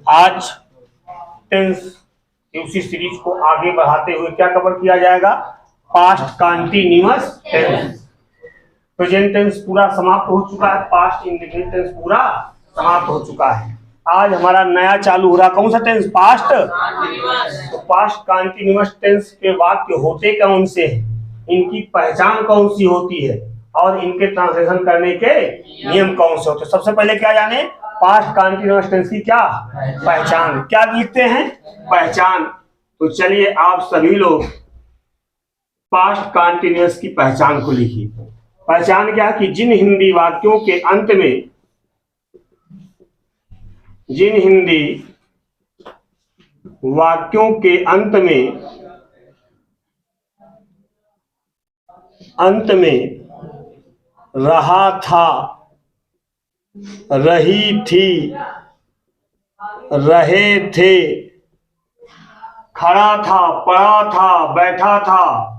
आज टेंस की उसी सीरीज को आगे बढ़ाते हुए क्या कवर किया जाएगा? Past continuous tense. Present tense पूरा समाप्त हो चुका है, पास्ट इंडेफिनिट टेंस पूरा समाप्त हो चुका है। आज हमारा नया चालू हो रहा कौन सा टेंस? पास्ट। तो पास्ट कंटीन्यूअस टेंस के वाक्य होते कौन से हैं, इनकी पहचान कौन सी होती है और इनके ट्रांसलेशन करने के नियम कौन से होते हैं। सबसे पहले क्या जाने? पास्ट कंटीन्यूअस टेंस की क्या पहचान। क्या लिखते हैं? पहचान। तो चलिए आप सभी लोग पास्ट कंटीन्यूअस की पहचान को लिखिए। पहचान क्या? कि जिन हिंदी वाक्यों के अंत में रहा था, रही थी, रहे थे, खड़ा था, पड़ा था, बैठा था,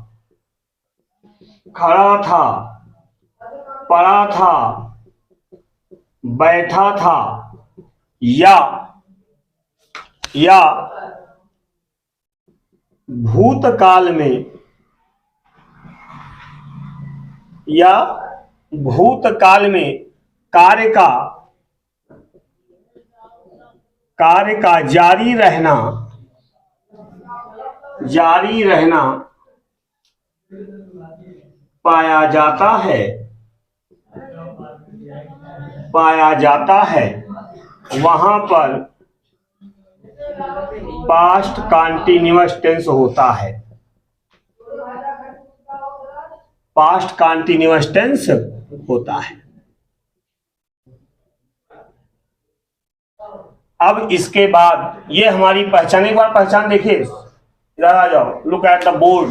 खड़ा था, पड़ा था, बैठा था, या भूतकाल में कार्य का जारी रहना पाया जाता है, वहां पर पास्ट कंटीन्यूअस टेंस होता है। पास्ट कंटीन्यूअस टेंस होता है। अब इसके बाद ये हमारी पहचान, एक बार पहचान देखिए, इधर आ जाओ, लुक एट द बोर्ड।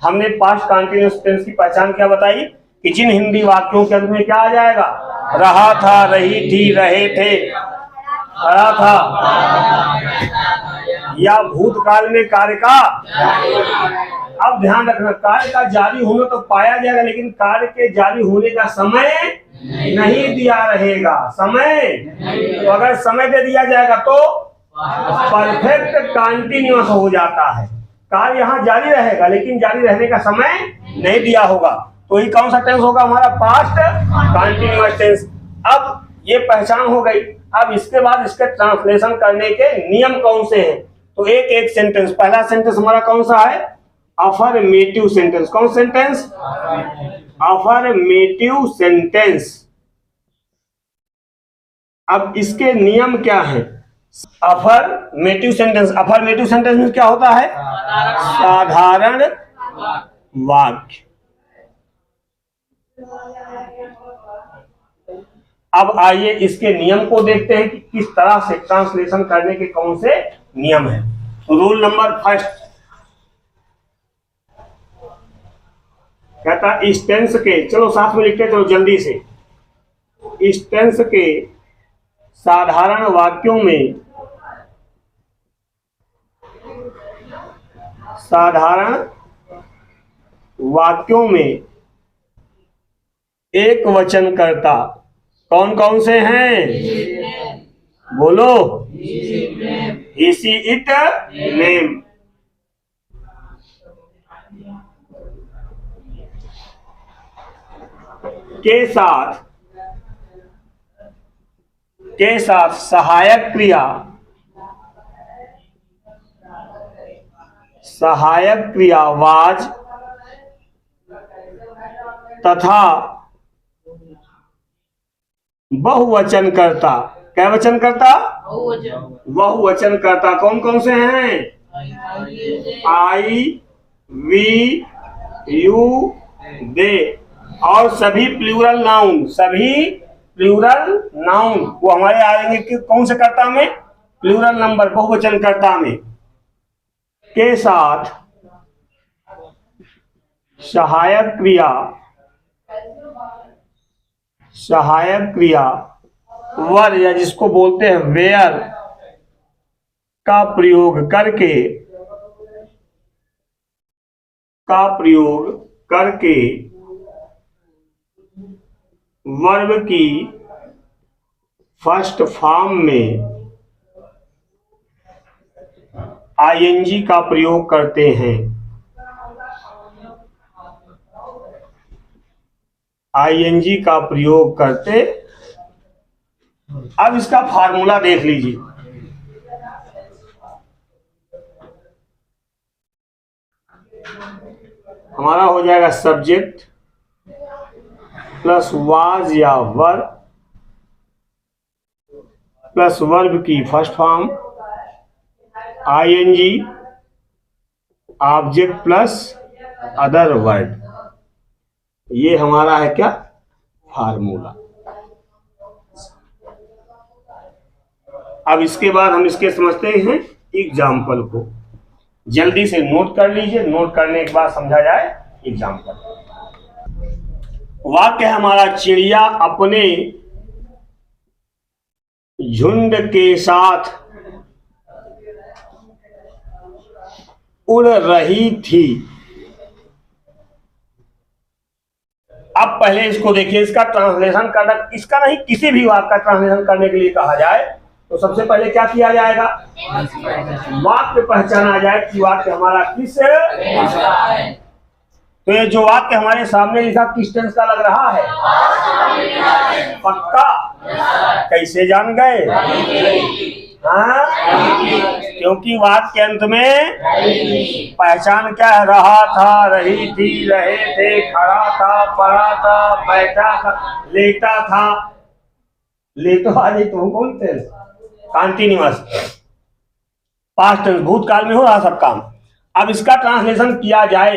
हमने पास्ट कंटीन्यूअस टेंस की पहचान क्या बताई? कि जिन हिंदी वाक्यों के अंत में क्या आ जाएगा? रहा था, रही थी, रहे थे, खड़ा था, या भूतकाल में कार्य का। अब ध्यान रखना, कार्य का जारी होना तो पाया जाएगा, लेकिन कार्य के जारी होने का समय नहीं दिया रहेगा। समय, तो अगर समय दे दिया जाएगा तो परफेक्ट कंटीन्यूअस हो जाता है। कार्य यहाँ जारी रहेगा, लेकिन जारी रहने का समय नहीं दिया होगा, तो ये कौन सा टेंस होगा? हमारा पास्ट कंटीन्यूअस टेंस। अब ये पहचान हो गई। अब इसके बाद इसके ट्रांसलेशन करने के नियम कौन से हैं? तो एक एक सेंटेंस। पहला सेंटेंस हमारा कौन सा है? Affirmative sentence. कौन सेंटेंस? Affirmative sentence. अब इसके नियम क्या है? अफर्मेटिव सेंटेंस में क्या होता है? साधारण वाक्य। अब आइए इसके नियम को देखते हैं कि किस तरह से ट्रांसलेशन करने के कौन से नियम हैं। तो रूल नंबर फर्स्ट कहता है इस टेंस के, चलो साथ में लिखते चलो जल्दी से। इस टेंस के साधारण वाक्यों में एक वचन कर्ता कौन कौन से हैं? बोलो। ही, शी, इट, नेम। के साथ सहायक क्रिया वाज तथा बहुवचन कर्ता। क्या वचन कर्ता? बहुवचन कर्ता कौन कौन से हैं? आई, वी, यू, दे। और सभी प्लूरल नाउन वो हमारे आएंगे कि कौन से कर्ता में? प्लूरल नंबर, बहुवचन कर्ता में। के साथ सहायक क्रिया वर, या जिसको बोलते हैं वेयर, का प्रयोग करके वर्ब की फर्स्ट फॉर्म में आईएनजी का प्रयोग करते हैं, आईएनजी का प्रयोग करते। अब इसका फार्मूला देख लीजिए। हमारा हो जाएगा सब्जेक्ट प्लस वाज या वर्ब प्लस वर्ब की first form ING object plus other word. ये हमारा है क्या फार्मूला। अब इसके बाद हम इसके समझते हैं एग्जाम्पल को। जल्दी से नोट कर लीजिए, नोट करने के बाद समझा जाए एग्जाम्पल। वाक्य है हमारा, चिड़िया अपने झुंड के साथ उड़ रही थी। अब पहले इसको देखिए, इसका ट्रांसलेशन करना, इसका नहीं किसी भी वाक्य का ट्रांसलेशन करने के लिए कहा जाए तो सबसे पहले क्या किया जाएगा, वाक्य पहचाना जाए कि वाक्य हमारा किस है। तो ये जो वाक्य हमारे सामने लिखा किस टेंस का लग रहा है, पक्का। कैसे जान गए, हाँ, क्योंकि वाक्य के अंत में पहचान क्या है, रहा था, रही थी, रहे थे, खड़ा था, पड़ा था, बैठा था, लेटा था। लेटो आज तुम बोलते कॉन्टिन्यूअस पास्ट टेंस, भूतकाल में हो रहा सब काम। अब इसका ट्रांसलेशन किया जाए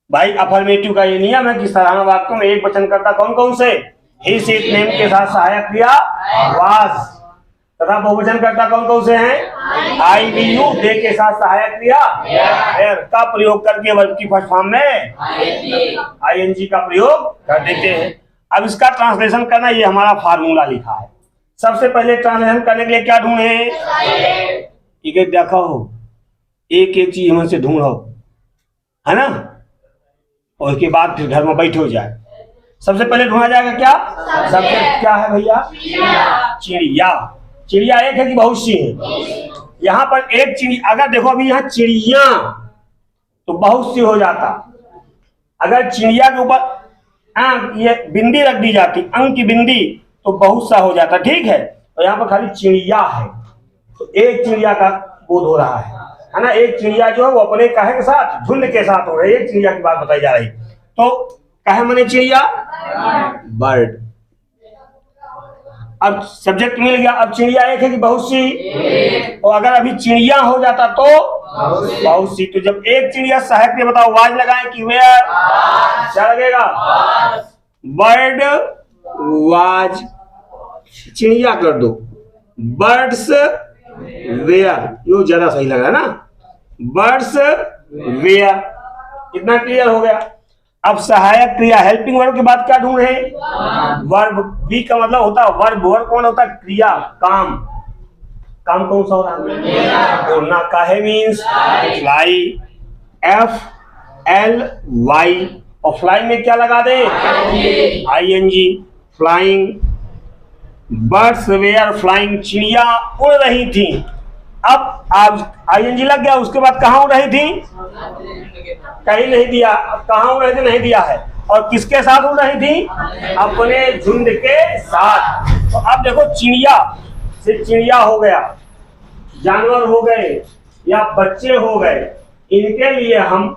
भाई, अफर्मेटिव का ये नियम है कि सराहना वाक्यों में एक वचन करता कौन कौन से, ही से नेम के साथ सहायक क्रिया वाज, तथा बहुवचन करता कौन कौन से हैं, आई वी यू, दे के साथ सहायक क्रिया वेयर का प्रयोग करके वर्ब की फर्स्ट फॉर्म में आईएनजी का प्रयोग कर देते हैं। अब इसका ट्रांसलेशन करना, ये हमारा फार्मूला लिखा है। सबसे पहले ट्रांसलेशन करने के लिए क्या ढूंढे, एक एक देखो, एक एक चीज हमसे ढूंढो, है ना, और उसके बाद फिर घर में बैठे हो जाए। सबसे पहले ढूंढा जाएगा क्या, सब्जेक्ट क्या है भैया, चिड़िया। चिड़िया एक है कि बहुत सी है, यहाँ पर एक चिड़िया। अगर देखो अभी यहाँ चिड़िया तो बहुत सी हो जाता, अगर चिड़िया के ऊपर ये बिंदी रख दी जाती, अंक की बिंदी, तो बहुत सा हो जाता, ठीक है। तो यहाँ पर खाली चिड़िया है, तो एक चिड़िया का बोध हो रहा है ना। एक चिड़िया जो है वो अपने काहे के साथ, झुंड के साथ हो रही है, एक चिड़िया की बात बताई जा रही। तो काहे माने चिड़िया, बर्ड। अब सब्जेक्ट मिल गया। अब चिड़िया एक है कि बहुत सी, और अगर अभी चिड़िया हो जाता तो बहुत सी। तो जब एक चिड़िया सहायक में बताओ, वाज लगाएं कि वेयर, क्या लगेगा, बर्ड वाज, चिड़िया कर दो, बर्ड्स वेयर, यो ज्यादा सही लग रहा है ना, बर्ड्स वेयर। इतना क्लियर हो गया। अब सहायक क्रिया हेल्पिंग वर्ब के बाद क्या ढूंढे, वर्ब। बी का मतलब होता है वर्ब, वर्ब कौन होता है, क्रिया, काम। काम कौन सा हो रहा है, उड़ना। काहे means fly, F L Y, और फ्लाई में क्या लगा दे, ING, flying. Birds were flying, चिड़िया उड़ रही थी। अब आईएनजी लग गया, उसके बाद कहाँ उड़ रही थी, कहीं नहीं दिया। अब कहाँ उड़ रही थी, नहीं दिया है। और किसके साथ उड़ रही थी, अपने झुंड के साथ। तो अब देखो, चिड़िया से चिड़िया हो गया, जानवर हो गए या बच्चे हो गए, इनके लिए हम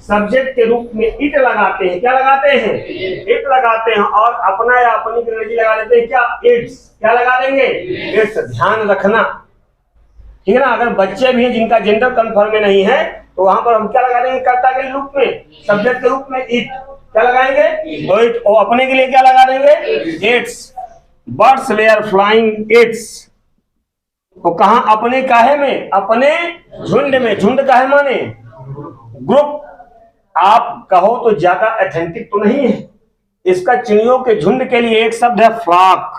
सब्जेक्ट के रूप में इट लगाते हैं। क्या लगाते हैं, इट लगाते हैं। और अपना या अपनी अंग्रेजी लगा देते हैं क्या, इट्स। क्या लगा देंगे, इट्स। ध्यान रखना, ठीक है ना। अगर बच्चे भी हैं जिनका जेंडर कंफर्म में नहीं है, तो वहां पर हम क्या लगा देंगे, कर्ता के रूप में, सब्जेक्ट के रूप में इट। क्या लगाएंगे, इट। और अपने के लिए क्या लगा देंगे, its. Birds were flying its. तो कहा, अपने काहे में, अपने झुंड में। झुंड काहे माने, ग्रुप। आप कहो तो ज्यादा ऑथेंटिक तो नहीं है। इसका चिड़ियों के झुंड के लिए एक शब्द है फ्लॉक,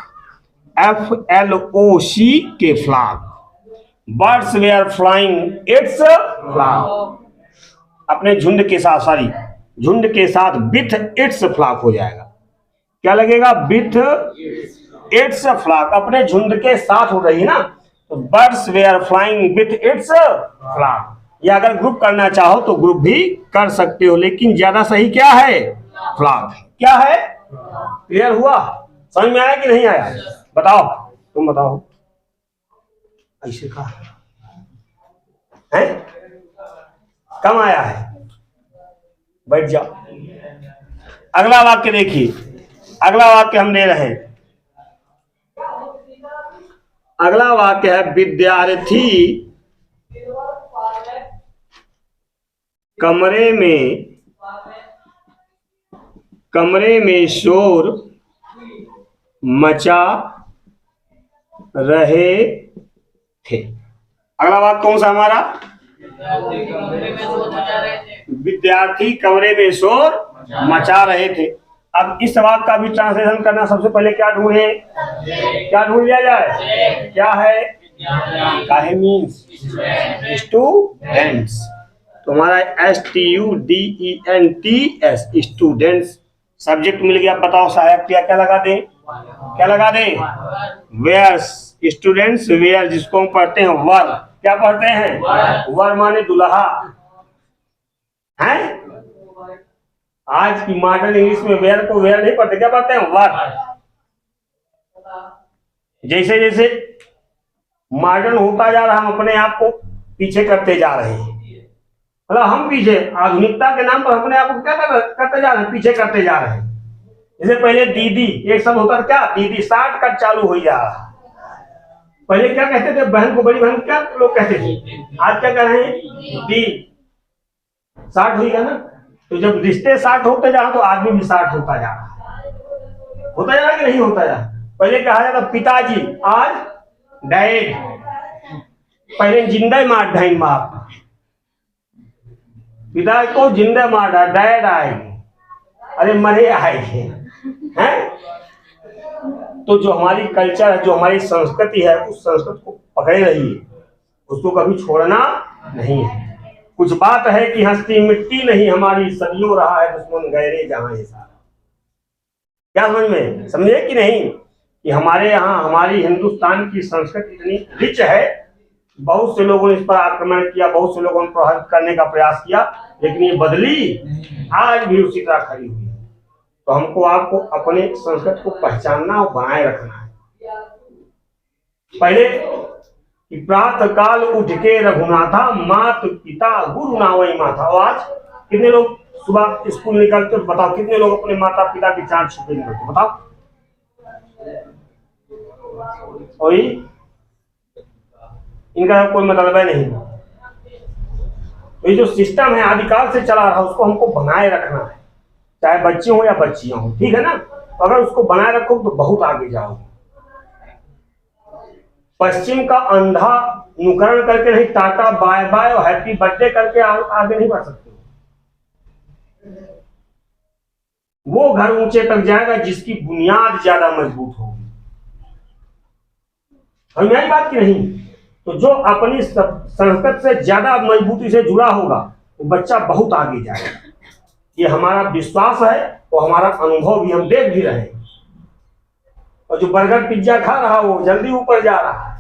FLOC के flock. Birds were flying its flock, अपने झुंड के साथ, सॉरी झुंड के साथ, विथ इट्स फ्लॉक हो जाएगा। क्या लगेगा, विथ इट्स फ्लॉक, अपने झुंड के साथ हो रही है ना। तो birds were flying with its flock. या अगर ग्रुप करना चाहो तो ग्रुप भी कर सकते हो, लेकिन ज्यादा सही क्या है? फ्लॉक। क्या है? क्लियर हुआ? समझ में आया कि नहीं आया? बताओ, तुम बताओ। ऐसे कहा है? कम आया है? बैठ जाओ। अगला वाक्य देखिए, अगला वाक्य हम ले रहे हैं। अगला वाक्य है विद्यार्थी कमरे में शोर मचा रहे थे। अगला वाक्य कौन सा हमारा? विद्यार्थी कमरे में शोर मचा रहे थे। अब इस वाक्य का भी ट्रांसलेशन करना, सबसे पहले क्या ढूंढे? क्या ढूंढ लिया जाए? क्या है? काहे मीन्स स्टूडेंट्स। तुम्हारा STUDENTS स्टूडेंट्स सब्जेक्ट मिल गया। बताओ सहायक क्या क्या लगा दें? क्या लगा दें? वेयर। स्टूडेंट्स वेयर जिसको हम पढ़ते हैं वर। क्या पढ़ते हैं? वर माने दुल्हा है। आज की मॉडर्न इंग्लिश में वेयर को वेयर नहीं पढ़ते, क्या पढ़ते हैं? वर। जैसे जैसे मॉडर्न होता जा रहा, हम अपने आप को पीछे करते जा रहे हैं। मतलब हम पीछे, आधुनिकता के नाम पर अपने आप को क्या करते जा रहे हैं? पीछे करते जा रहे हैं। जैसे पहले दीदी एक शब्द होता था, क्या? दीदी। शॉर्ट कट चालू हो जा रहा। पहले क्या कहते थे? बहन को बड़ी बहन क्या लोग कहते थे? आज क्या कह रहे हैं? दी। शॉर्ट हुई है ना। तो जब रिश्ते शॉर्ट होते जा रहे तो आदमी भी शॉर्ट होता जा रहा। होता जा रहा कि नहीं होता जा रहा? पहले कहा जाता पिताजी, आज डैड। पहले जिंदा मार ढाई मार, पिता को जिंदा मार डाल, डैड आएगी, अरे मरे आएंगे हैं। तो जो हमारी कल्चर है, जो हमारी संस्कृति है, उस संस्कृति को पकड़े रहिए, उसको कभी छोड़ना नहीं है। कुछ बात है कि हंसती मिट्टी नहीं हमारी, सदियों रहा है दुश्मन गहरे जहां ये सारा। क्या समझ में? समझे कि नहीं? कि हमारे यहाँ, हमारी हिंदुस्तान की संस्कृति इतनी रिच है। बहुत से लोगों ने इस पर आक्रमण किया, बहुत से लोगों ने प्रभावित करने का प्रयास किया, लेकिन ये बदली आज भी उसी तरह खड़ी हुई है। तो हमको आपको अपने संस्कृति को पहचानना और बनाए रखना है। पहले प्रातः काल उठ के रघुनाथा, मात पिता गुरु नावई माथा। और आज कितने लोग सुबह स्कूल निकलते? बताओ कितने लोग अपने माता पिता की चांद छुपे निकलते? बताओ। और इनका कोई मतलब है नहीं। तो ये जो सिस्टम है आदिकाल से चला रहा, उसको हमको बनाए रखना है, चाहे बच्चे हो या बच्चियां हो। ठीक है ना? तो अगर उसको बनाए रखो तो बहुत आगे जाओगे। पश्चिम का अंधा अनुकरण करके नहीं, टाटा बाय बाय और हैप्पी बर्थडे करके आगे नहीं बढ़ सकते। वो घर ऊंचे तक जाएगा जिसकी बुनियाद ज्यादा मजबूत होगी। समझ में आई बात की नहीं? तो जो अपनी संस्कृत से ज्यादा मजबूती से जुड़ा होगा वो बच्चा बहुत आगे जाएगा। ये हमारा विश्वास है और हमारा अनुभव भी, हम देख भी रहे हैं। और जो बर्गर पिज्जा खा रहा वो जल्दी ऊपर जा रहा है।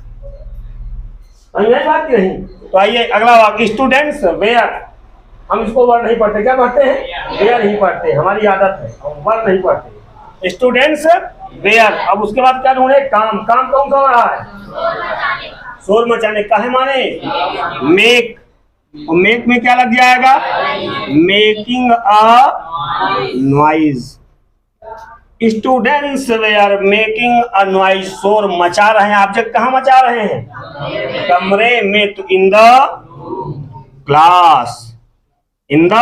समझ में बात की नहीं? तो आइए अगला वाक्य, स्टूडेंट्स वेयर। हम इसको वर्ड नहीं पढ़ते, क्या पढ़ते हैं? वेयर नहीं पढ़ते, हमारी आदत है, हम वर्ड नहीं पढ़ते। Students were. अब उसके बाद क्या ढूंढे? काम। काम कौन सा हो रहा है? शोर मचाने। काहे माने? मेक। और मेक में क्या लग जाएगा? Making a noise. Students were making a noise. शोर मचा रहे हैं। ऑब्जेक्ट कहाँ मचा रहे हैं? कमरे में। तो in the class. In the,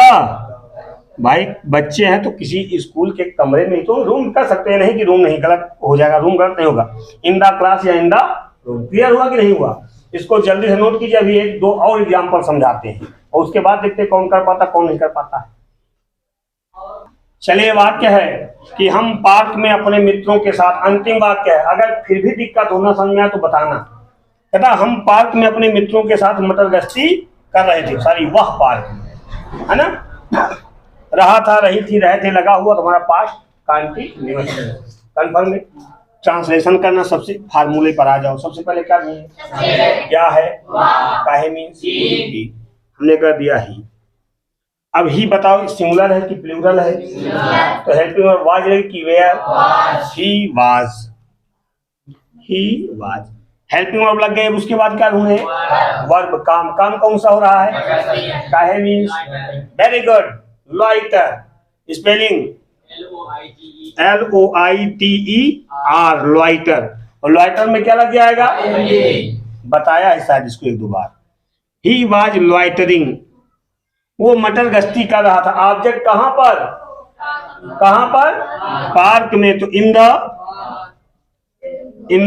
भाई बच्चे हैं तो किसी स्कूल के कमरे में ही तो रूम कर सकते हैं। नहीं कि रूम नहीं, गलत हो जाएगा, रूम गलत नहीं होगा। इन द क्लास या इन द रूम। क्लियर हुआ कि नहीं हुआ? इसको जल्दी से नोट कीजिए। अभी एक दो और एग्जाम्पल समझाते हैं और उसके बाद देखते हैं कौन कर पाता कौन नहीं कर पाता है। चलिए, वाक्य है कि हम पार्क में अपने मित्रों के साथ, अंतिम वाक्य है, अगर फिर भी दिक्कत होना समझ में आए तो बताना। कहता हम पार्क में अपने मित्रों के साथ मटर गश्ती कर रहे थे। सॉरी, वह पार्क में, है ना? रहा था, रही थी, रहे थे लगा हुआ, तुम्हारा पास्ट कंटीन्यूअस कंफर्म है। ट्रांसलेशन करना, सबसे फार्मूले पर आ जाओ। सबसे पहले क्या क्या है, काहे मीन्स ही, हमने कर दिया ही। अब ही बताओ सिंगुलर है कि प्लूरल है, तो हेल्पिंग वर्ब वाज रहेगी कि were, he was. Helping verb लग गए, उसके बाद क्या ढूंढे, वर्ब, काम। काम कौन सा हो रहा है, काहे means, very good, loiter, spelling LOITER, loiter. और लॉइटर में क्या लग जाएगा, बताया है शायद इसको एक दो बार। ही वाज लॉइटरिंग, वो मटर गश्ती कर रहा था। ऑब्जेक्ट कहां पर, पार्क में, तो इन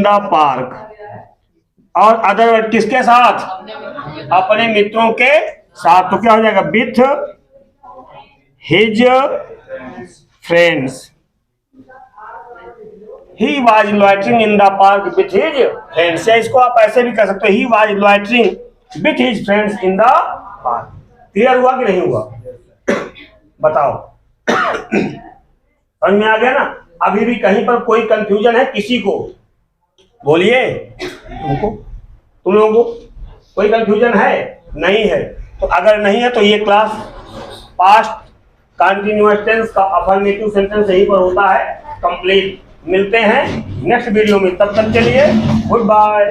द पार्क। और अदर वर्ड किसके साथ, अपने मित्रों के साथ, तो क्या हो जाएगा, with his friends. He was loitering in the park with his friends। या इसको आप ऐसे भी कर सकते हो, he was loitering with his friends in the park। Clear हुआ कि नहीं हुआ, बताओ, समझ में आ गया ना। अभी भी कहीं पर कोई कंफ्यूजन है किसी को, बोलिए, तुम लोगों को कोई कंफ्यूजन है, नहीं है? तो अगर नहीं है तो ये क्लास पास्ट कंटिन्यूअस टेंस का अफर्मेटिव सेंटेंस यहीं पर होता है कंप्लीट। मिलते हैं नेक्स्ट वीडियो में, तब तक के लिए गुड बाय।